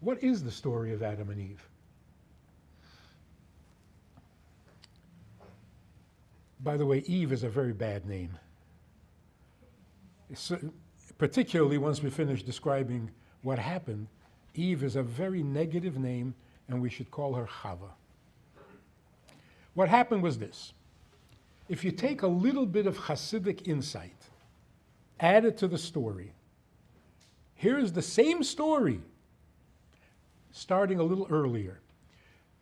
What is the story of Adam and Eve? By the way, Eve is a very bad name. So, particularly once we finish describing what happened, Eve is a very negative name, and we should call her Chava. What happened was this. If you take a little bit of Hasidic insight, add it to the story, here is the same story, starting a little earlier.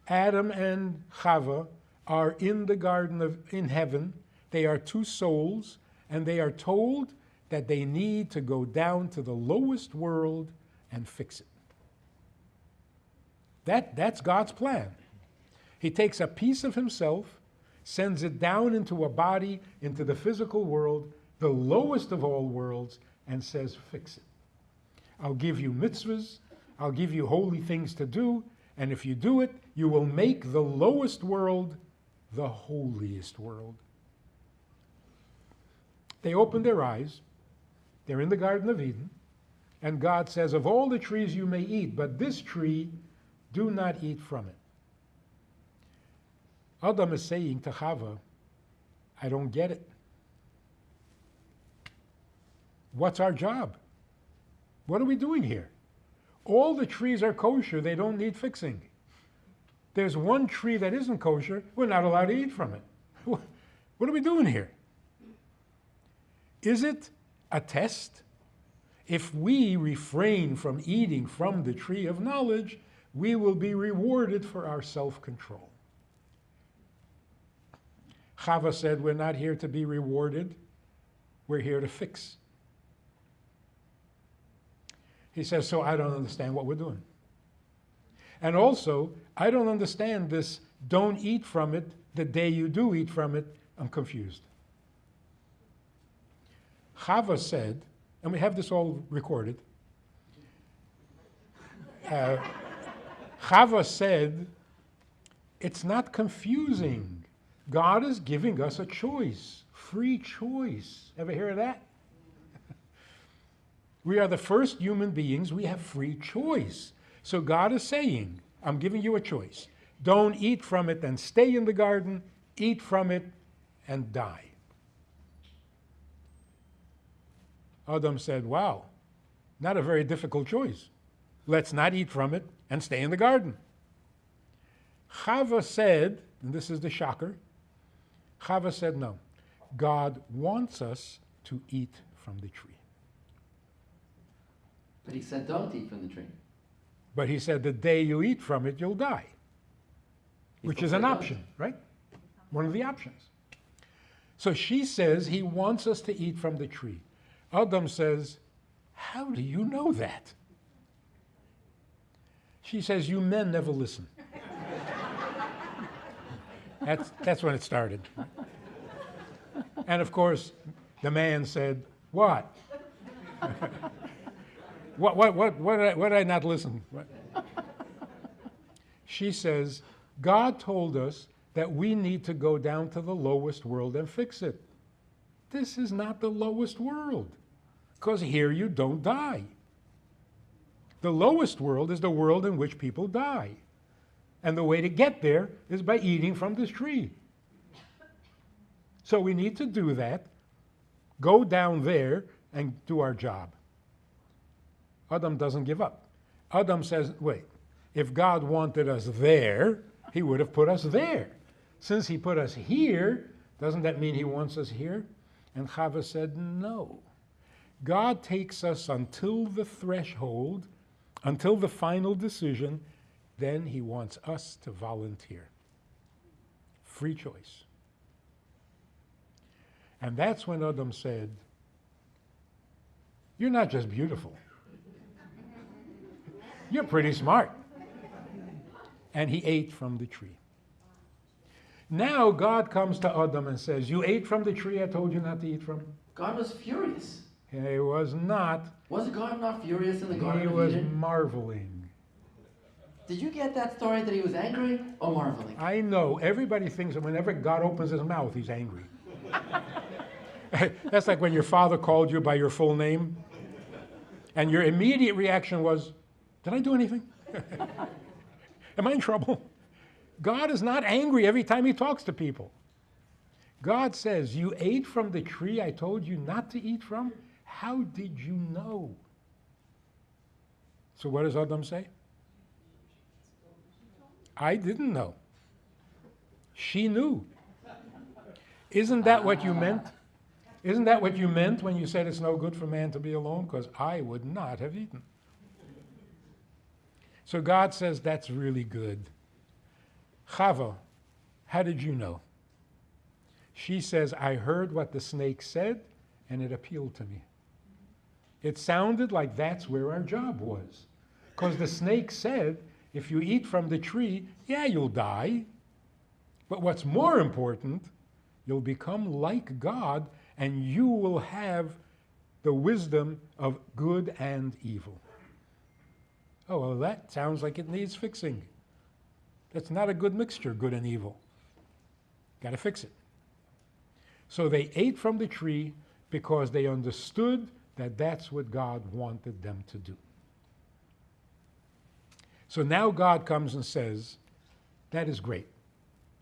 Adam and Chava are in the garden in heaven. They are two souls, and they are told that they need to go down to the lowest world and fix it. That's God's plan. He takes a piece of himself, sends it down into a body, into the physical world, the lowest of all worlds, and says, fix it. I'll give you mitzvahs, I'll give you holy things to do, and if you do it, you will make the lowest world the holiest world. They open their eyes, they're in the Garden of Eden, and God says, of all the trees you may eat, but this tree, do not eat from it. Adam is saying to Chava, I don't get it. What's our job? What are we doing here? All the trees are kosher, they don't need fixing. There's one tree that isn't kosher, we're not allowed to eat from it. What are we doing here? Is it a test? If we refrain from eating from the tree of knowledge, we will be rewarded for our self-control. Chava said, we're not here to be rewarded, we're here to fix. He says, so I don't understand what we're doing. And also, I don't understand this, don't eat from it, the day you do eat from it, I'm confused. Chava said, and we have this all recorded, Chava said, it's not confusing. God is giving us a choice, free choice. Ever hear of that? We are the first human beings, we have free choice. So God is saying, I'm giving you a choice. Don't eat from it and stay in the garden, eat from it and die. Adam said, wow, not a very difficult choice. Let's not eat from it and stay in the garden. Chava said, and this is the shocker, Chava said, no, God wants us to eat from the tree. But he said, don't eat from the tree. But he said, the day you eat from it, you'll die. Which is an option, right? One of the options. So she says he wants us to eat from the tree. Adam says, how do you know that? She says, you men never listen. That's when it started. And of course, the man said, what? What did I not listen? What? She says, God told us that we need to go down to the lowest world and fix it. This is not the lowest world, because here you don't die. The lowest world is the world in which people die. And the way to get there is by eating from this tree. So we need to do that, go down there and do our job. Adam doesn't give up. Adam says, wait, if God wanted us there, he would have put us there. Since he put us here, doesn't that mean he wants us here? And Chava said, no. God takes us until the threshold, until the final decision, then he wants us to volunteer. Free choice. And that's when Adam said, you're not just beautiful. You're pretty smart. And he ate from the tree. Now God comes to Adam and says, you ate from the tree I told you not to eat from? God was furious. He was not. Was God not furious in the Garden of Eden? He was Eden? marveling. Did you get that story that he was angry or marveling? I know. Everybody thinks that whenever God opens his mouth, he's angry. That's like when your father called you by your full name, and your immediate reaction was, did I do anything? Am I in trouble? God is not angry every time he talks to people. God says, you ate from the tree I told you not to eat from? How did you know? So what does Adam say? I didn't know. She knew. Isn't that what you meant? Isn't that what you meant when you said it's no good for man to be alone? Because I would not have eaten. So God says, that's really good. Chava, how did you know? She says, I heard what the snake said, and it appealed to me. It sounded like that's where our job was. Because the snake said, if you eat from the tree, yeah, you'll die. But what's more important, you'll become like God, and you will have the wisdom of good and evil. Oh, well, that sounds like it needs fixing. That's not a good mixture, good and evil. Got to fix it. So they ate from the tree because they understood that that's what God wanted them to do. So now God comes and says, that is great.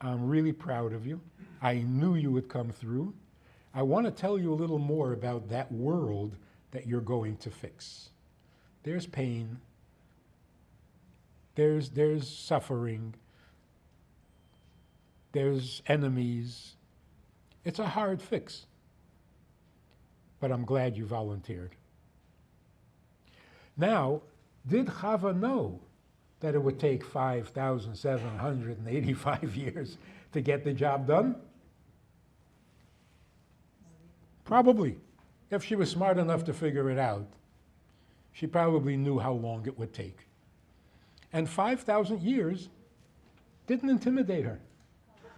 I'm really proud of you. I knew you would come through. I want to tell you a little more about that world that you're going to fix. There's pain. There's suffering. There's enemies. It's a hard fix. But I'm glad you volunteered. Now, did Chava know that it would take 5,785 years to get the job done? Probably. If she was smart enough to figure it out, she probably knew how long it would take. And 5,000 years didn't intimidate her.